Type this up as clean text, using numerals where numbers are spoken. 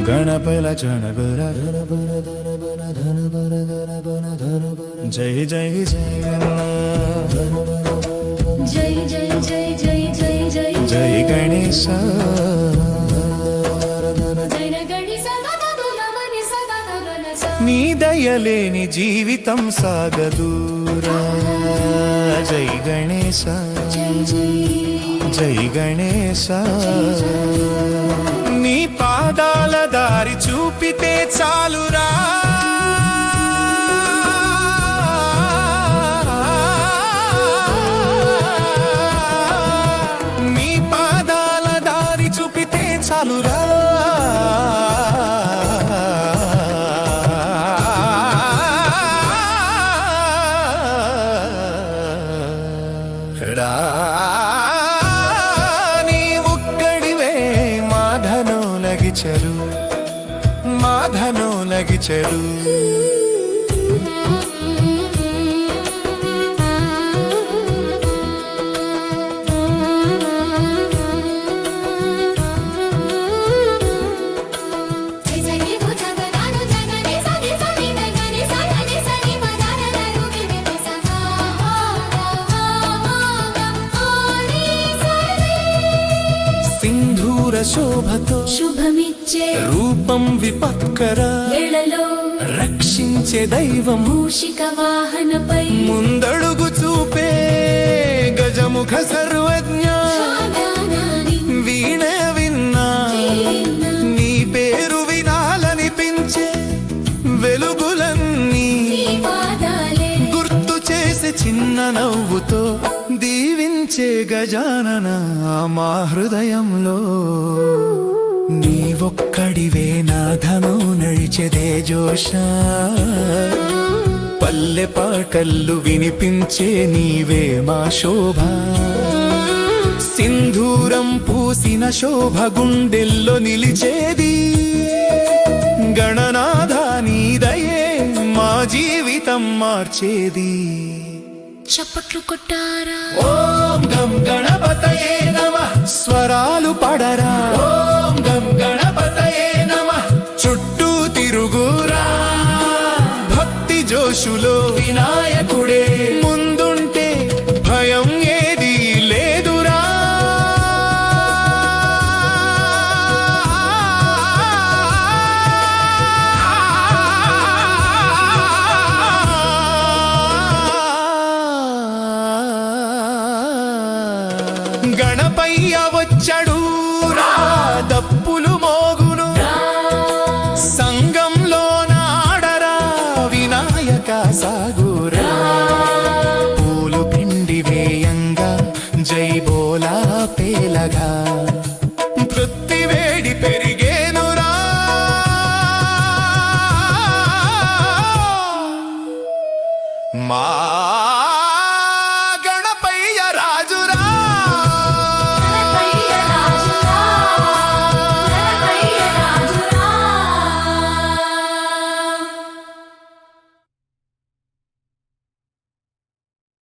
గణపల జనగర జై జై జై జై జై జై జై జై జై జై గణేశ నీ దయలేని జీవితం సాగదూరా జై గణేశ జై గణేశ నీ పాదాల దారి చూపితే చాలురా నీ పాదాల దారి చూపితే చాలురా మాధనో లగిచెరు సింధూర శోభతో శుభమిచ్చే రూపం విపత్కర వేళలో రక్షించే దైవం మూషిక వాహనపై ముందడుగు చూపే గజముఖ సర్వజ్ఞ వీణ విన్నా నీ పేరు వినాలనిపించే వెలుగులన్నీ గుర్తు చేసే చిన్న నవ్వుతో దీవించే గజానన మా హృదయంలో నీవొక్కడివే నాథను నడిచెదే జోష పల్లె పాటల్లు వినిపించే నీవే మా శోభ సింధూరం పూసిన శోభ గుండెల్లో నిలిచేది గణనాథ నీదయే మా జీవితం మార్చేది చప్పట్లు కొట్టారా ఓం గం గణపతయే నమః స్వరాలు పడరా ఓం గం గణపతయే నమః చుట్టూ తిరుగురా భక్తి జోషులో వినాయకుడే ముందుంటే భయం ఏది లేదురా గణపయ్య